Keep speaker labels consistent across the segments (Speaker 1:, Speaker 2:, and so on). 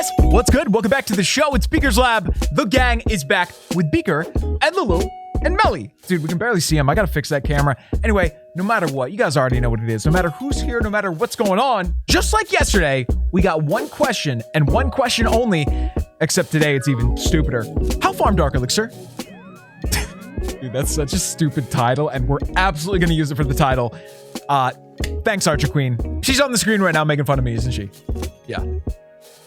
Speaker 1: guys, what's good? Welcome back to the show. It's Beaker's Lab. The gang is back with Beaker and Lulu and Melly. Dude, we can barely see him. I gotta fix that camera. Anyway, no matter what, you guys already know what it is. No matter who's here, no matter what's going on, just like yesterday, we got one question and one question only, except today it's even stupider. How farm Dark Elixir? Dude, that's such a stupid title, and we're absolutely gonna use it for the title. Thanks, Archer Queen. She's on the screen right now making fun of me, isn't she? Yeah.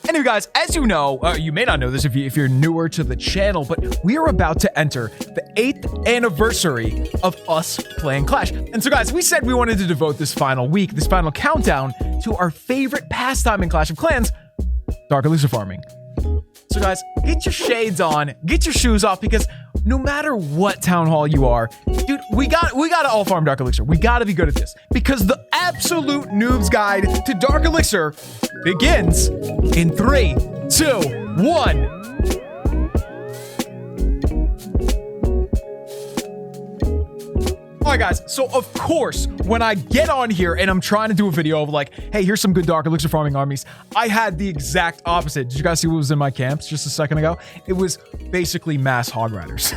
Speaker 1: Anyway, guys, as you know, you may not know this if you're newer to the channel, but we are about to enter the 8th anniversary of us playing Clash. And so, guys, we said we wanted to devote this final week, this final countdown, to our favorite pastime in Clash of Clans, Dark Elixir farming. So, guys, get your shades on, get your shoes off, because no matter what town hall you are, dude, we gotta all farm Dark Elixir. We gotta be good at this, because the absolute noob's guide to Dark Elixir begins in 3, 2, 1. All right, guys, so of course, when I get on here and I'm trying to do a video of like, hey, here's some good Dark Elixir farming armies, I had the exact opposite. Did you guys see what was in my camps just a second ago? It was basically mass hog riders.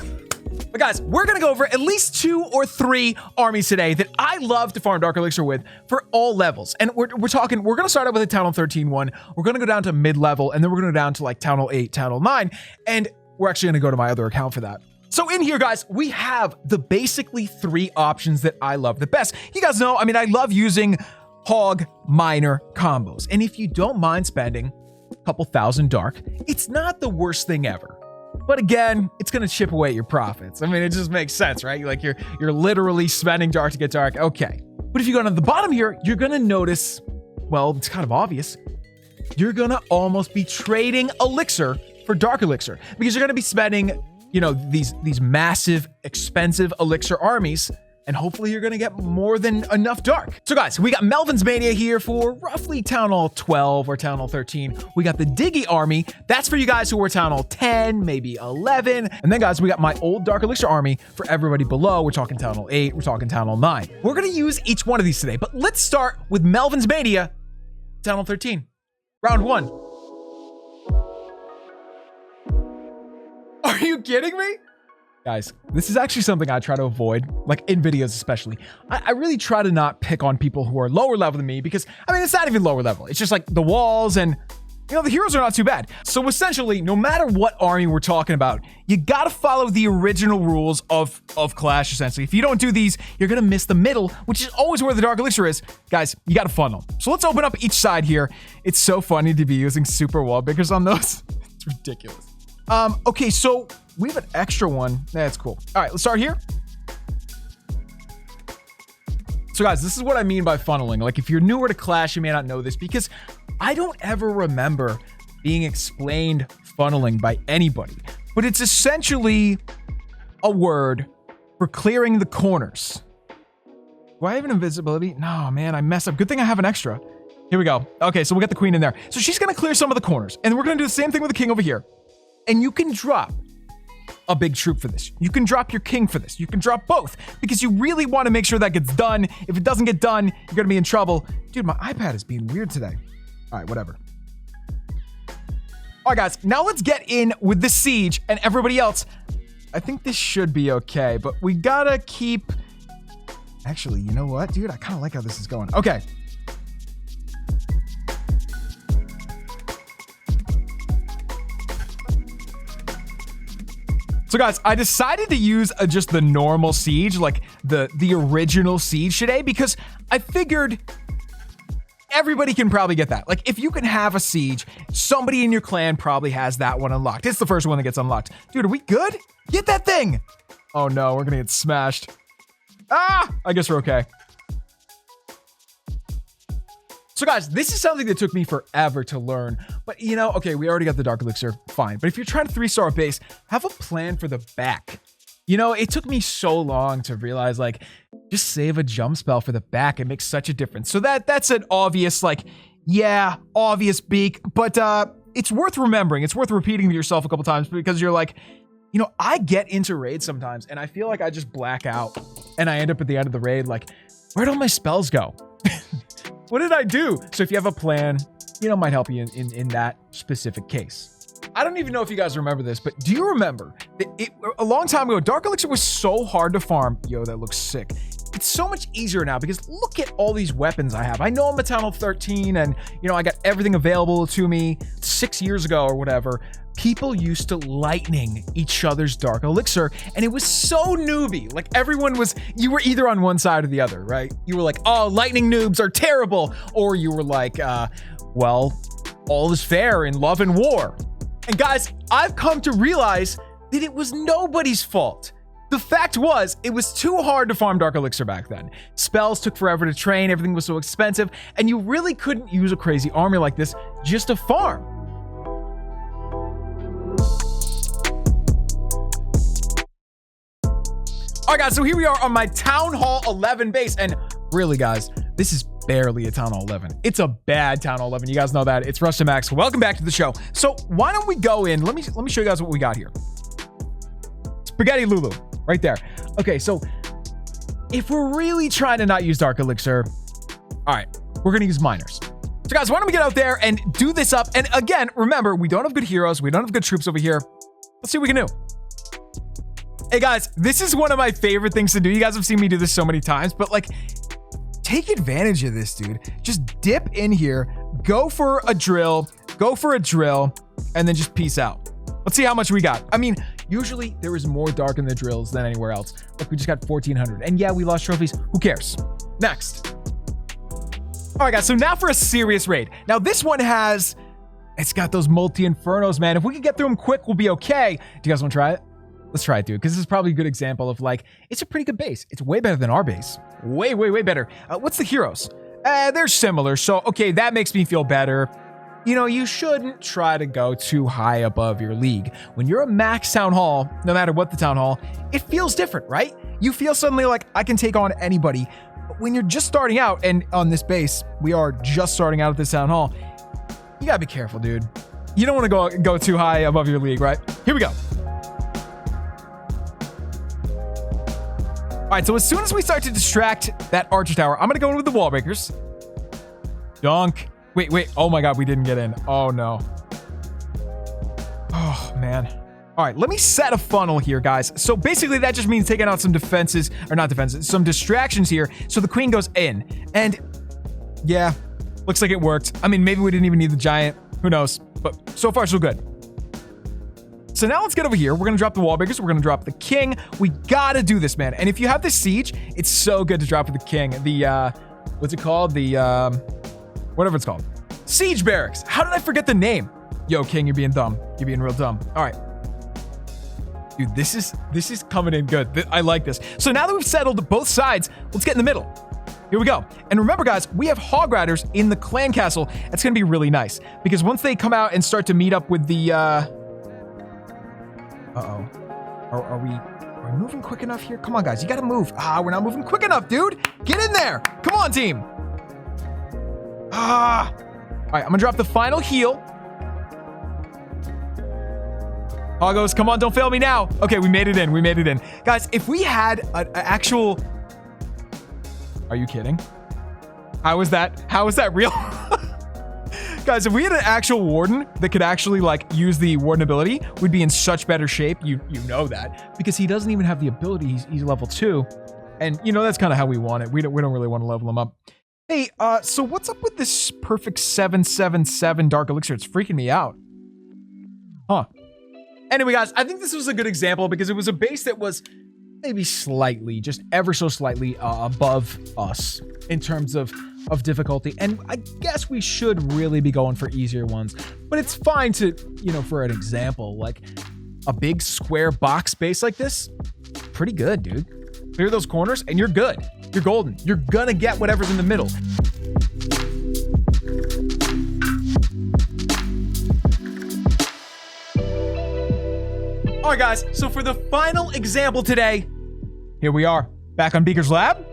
Speaker 1: But guys, we're gonna go over at least 2 or 3 armies today that I love to farm Dark Elixir with for all levels. And we're gonna start out with a Town Hall 13 one. We're gonna go down to mid-level, and then we're gonna go down to like Town Hall 8, Town Hall 9, and we're actually gonna go to my other account for that. So in here, guys, we have the basically 3 options that I love the best. You guys know, I mean, I love using hog miner combos. And if you don't mind spending a couple thousand dark, it's not the worst thing ever. But again, it's gonna chip away at your profits. I mean, it just makes sense, right? Like you're literally spending dark to get dark. Okay. But if you go down to the bottom here, you're gonna notice, well, it's kind of obvious. You're gonna almost be trading elixir for Dark Elixir, because you're gonna be spending, you know, these massive, expensive elixir armies, and hopefully you're gonna get more than enough dark. So guys, we got Melvin's Mania here for roughly Town Hall 12 or Town Hall 13. We got the Diggy Army. That's for you guys who are Town Hall 10, maybe 11. And then guys, we got my old Dark Elixir army for everybody below. We're talking Town Hall 8, we're talking Town Hall 9. We're gonna use each one of these today, but let's start with Melvin's Mania, Town Hall 13. Round 1. Are you kidding me? Guys, this is actually something I try to avoid, like in videos especially. I really try to not pick on people who are lower level than me, because, I mean, it's not even lower level. It's just like the walls and, you know, the heroes are not too bad. So essentially, no matter what army we're talking about, you gotta follow the original rules of Clash, essentially. If you don't do these, you're gonna miss the middle, which is always where the Dark Elixir is. Guys, you gotta funnel. So let's open up each side here. It's so funny to be using super wall breakers on those. It's ridiculous. Okay, so we have an extra one. That's cool. All right, let's start here. So guys, this is what I mean by funneling. Like if you're newer to Clash, you may not know this, because I don't ever remember being explained funneling by anybody, but it's essentially a word for clearing the corners. Do I have an invisibility? No, man, I messed up. Good thing I have an extra. Here we go. Okay, so we got the queen in there. So she's gonna clear some of the corners, and we're gonna do the same thing with the king over here. And you can drop a big troop for this. You can drop your king for this. You can drop both, because you really want to make sure that gets done. If it doesn't get done, you're going to be in trouble. Dude, my iPad is being weird today. All right, whatever. All right, guys, now let's get in with the siege and everybody else. I think this should be okay, but we got to keep... Actually, you know what, dude? I kind of like how this is going. Okay. So guys, I decided to use just the normal siege, like the original siege today, because I figured everybody can probably get that. Like if you can have a siege, somebody in your clan probably has that one unlocked. It's the first one that gets unlocked. Dude, are we good? Get that thing. Oh no, we're gonna get smashed. Ah, I guess we're okay. So guys, this is something that took me forever to learn, but you know, okay, we already got the Dark Elixir, fine. But if you're trying to 3-star a base, have a plan for the back. You know, it took me so long to realize, like, just save a jump spell for the back. It makes such a difference. So that's an obvious, like, yeah, obvious beak, but it's worth remembering. It's worth repeating to yourself a couple times, because you're like, you know, I get into raids sometimes and I feel like I just black out and I end up at the end of the raid like, where'd all my spells go? What did I do? So if you have a plan, might help you in that specific case. I don't even know if you guys remember this, but do you remember that a long time ago, Dark Elixir was so hard to farm? Yo, that looks sick. It's so much easier now because look at all these weapons I have. I know I'm a Town Hall 13 and, I got everything available to me 6 years ago or whatever. People used to lightning each other's Dark Elixir, and it was so newbie. Like you were either on one side or the other, right? You were like, oh, lightning noobs are terrible. Or you were like, well, all is fair in love and war. And guys, I've come to realize that it was nobody's fault. The fact was, it was too hard to farm Dark Elixir back then. Spells took forever to train, everything was so expensive, and you really couldn't use a crazy army like this just to farm. All right, guys, so here we are on my Town Hall 11 base, and really, guys, this is barely a Town Hall 11. It's a bad Town Hall 11. You guys know that. It's Rush to Max. Welcome back to the show. So why don't we go in? Let me show you guys what we got here. Spaghetti Lulu, right there. Okay, so if we're really trying to not use Dark Elixir, all right, we're gonna use miners. So guys, why don't we get out there and do this up? And again, remember, we don't have good heroes. We don't have good troops over here. Let's see what we can do. Hey guys, this is one of my favorite things to do. You guys have seen me do this so many times, but like, take advantage of this, dude. Just dip in here, go for a drill, and then just peace out. Let's see how much we got. I mean, usually there is more dark in the drills than anywhere else. Look, we just got 1,400. And yeah, we lost trophies. Who cares? Next. All right, guys, so now for a serious raid. Now, this one it's got those multi-infernos, man. If we can get through them quick, we'll be okay. Do you guys want to try it? Let's try it, dude, because this is probably a good example of like, it's a pretty good base. It's way better than our base. Way, way, way better. What's the heroes? They're similar. So, okay, that makes me feel better. You shouldn't try to go too high above your league. When you're a max Town Hall, no matter what the Town Hall, it feels different, right? You feel suddenly like I can take on anybody. But when you're just starting out, and on this base, we are just starting out at this Town Hall, you gotta be careful, dude. You don't want to go too high above your league, right? Here we go. All right, so as soon as we start to distract that archer tower, I'm going to go in with the wall breakers. Dunk. Wait. Oh my God, we didn't get in. Oh no. Oh man. All right, let me set a funnel here, guys. So basically that just means taking out some defenses, or not defenses, some distractions here. So the queen goes in. And yeah, looks like it worked. I mean, maybe we didn't even need the giant. Who knows? But so far, so good. So now let's get over here. We're going to drop the wall breakers. We're going to drop the king. We got to do this, man. And if you have the siege, it's so good to drop with the king. The, what's it called? The, whatever it's called. Siege barracks. How did I forget the name? Yo, king, you're being dumb. You're being real dumb. All right. Dude, this is coming in good. I like this. So now that we've settled both sides, let's get in the middle. Here we go. And remember, guys, we have hog riders in the clan castle. That's going to be really nice because once they come out and start to meet up with the, uh-oh. Are we moving quick enough here? Come on, guys. You got to move. We're not moving quick enough, dude. Get in there. Come on, team. All right, I'm going to drop the final heal. Hoggos, come on. Don't fail me now. Okay, we made it in. We made it in. Guys, if we had an actual... Are you kidding? How is that real? Guys, if we had an actual warden that could actually like use the warden ability, we'd be in such better shape. You know that because he doesn't even have the ability. He's level 2, and that's kind of how we want it. We don't really want to level him up. Hey, so what's up with this perfect 777 Dark Elixir? It's freaking me out. Huh. Anyway, guys, I think this was a good example because it was a base that was maybe slightly, just ever so slightly above us in terms of difficulty. And I guess we should really be going for easier ones, but it's fine to, for an example, like a big square box base like this, pretty good, dude. Clear those corners and you're good. You're golden. You're gonna get whatever's in the middle. All right, guys, so for the final example today, here we are, back on Beaker's lab.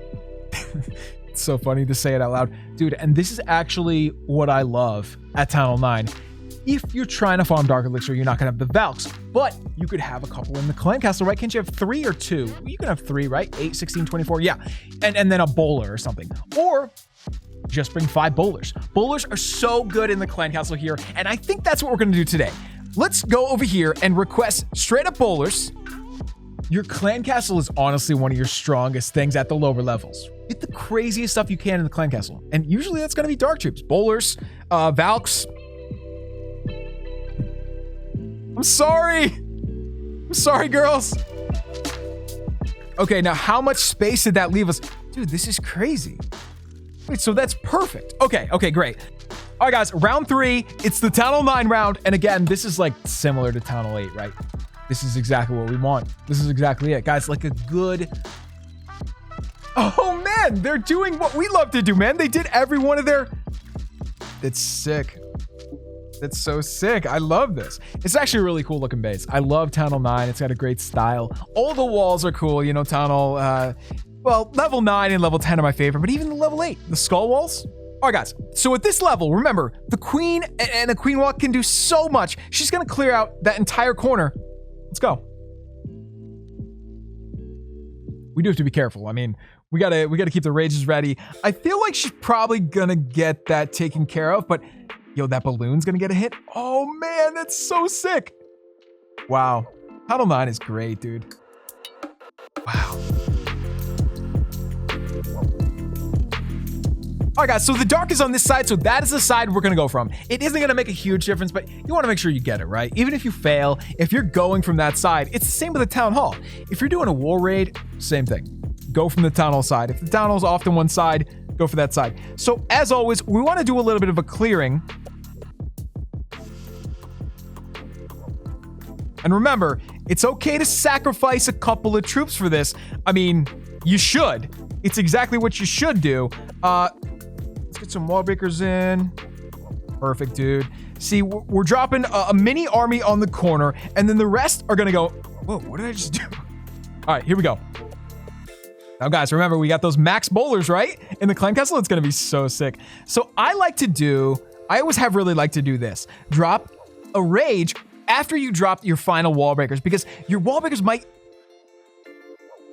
Speaker 1: It's so funny to say it out loud. Dude, and this is actually what I love at Town Hall 9. If you're trying to farm Dark Elixir, you're not going to have the Valks, but you could have a couple in the Clan Castle, right? Can't you have 3 or 2? You can have 3, right? 8, 16, 24, yeah. And then a bowler or something. Or just bring 5 bowlers. Bowlers are so good in the clan castle here, and I think that's what we're going to do today. Let's go over here and request straight up bowlers. Your clan castle is honestly one of your strongest things at the lower levels. Get the craziest stuff you can in the clan castle. And usually that's going to be dark troops, bowlers, Valks. I'm sorry, girls. Okay, now how much space did that leave us? Dude, this is crazy. Wait, so that's perfect. Okay, great. All right, guys, round 3. It's the Town Hall 9 round. And again, this is like similar to Town Hall 8, right? This is exactly what we want. This is exactly it. Guys, like a good... Oh, man, they're doing what we love to do, man. They did every one of their... That's sick. That's so sick. I love this. It's actually a really cool looking base. I love Town Hall 9. It's got a great style. All the walls are cool. You know, Town Hall, well, level 9 and level 10 are my favorite, but even the level 8, the skull walls. All right, guys. So at this level, remember, the queen and a queen walk can do so much. She's going to clear out that entire corner. Let's go. We do have to be careful. I mean, we gotta keep the rages ready. I feel like she's probably gonna get that taken care of, but yo, that balloon's gonna get a hit. Oh man, that's so sick. Wow. Town Hall 9 is great, dude. Wow. All right, guys, so the dark is on this side, so that is the side we're gonna go from. It isn't gonna make a huge difference, but you wanna make sure you get it, right? Even if you fail, if you're going from that side, it's the same with the Town Hall. If you're doing a war raid, same thing. Go from the Town Hall side. If the Town Hall's off to one side, go for that side. So as always, we wanna do a little bit of a clearing. And remember, it's okay to sacrifice a couple of troops for this. I mean, you should. It's exactly what you should do. Let's get some wall breakers in. Perfect, dude. See, we're dropping a mini army on the corner, and then the rest are gonna go, whoa, what did I just do? All right, here we go. Now, guys, remember, we got those max bowlers, right? In the clan castle, it's gonna be so sick. So I always have really liked to do this. Drop a rage after you drop your final wall breakers, because your wall breakers might...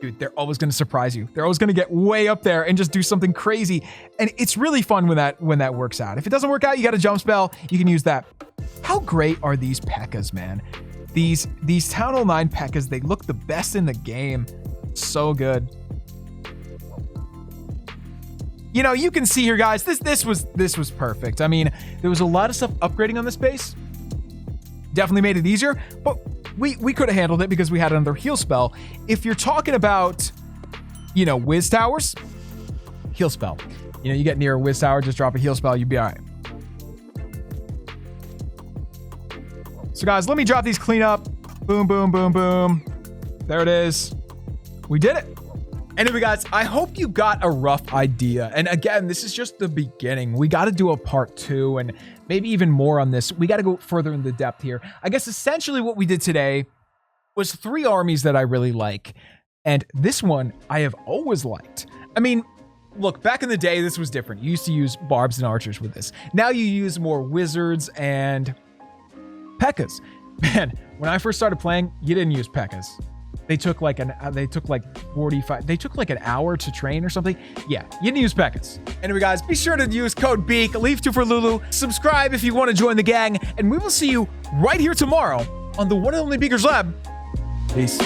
Speaker 1: Dude, they're always going to surprise you. They're always going to get way up there and just do something crazy. And it's really fun when that works out. If it doesn't work out, you got a jump spell. You can use that. How great are these P.E.K.K.A.s, man? These Town Hall 9 P.E.K.K.A.s, they look the best in the game. So good. You know, you can see here, guys, this was perfect. I mean, there was a lot of stuff upgrading on this base. Definitely made it easier, but we could have handled it because we had another heal spell. If you're talking about, you know, whiz towers, heal spell. You know, you get near a whiz tower, just drop a heal spell, you'd be all right. So guys, let me drop these clean up. Boom, boom, boom, boom. There it is. We did it. Anyway, guys, I hope you got a rough idea. And again, this is just the beginning. We got to do a part 2 and maybe even more on this. We got to go further in the depth here. I guess essentially what we did today was 3 armies that I really like. And this one I have always liked. I mean, look, back in the day, this was different. You used to use barbs and archers with this. Now you use more wizards and P.E.K.K.A.s. Man, when I first started playing, you didn't use P.E.K.K.A.s. They took like an hour to train or something. Yeah, you didn't use P.E.K.K.A.s. Anyway, guys, be sure to use code BEAK, leave 2 for Lulu, subscribe if you want to join the gang, and we will see you right here tomorrow on the one and only Beaker's Lab. Peace.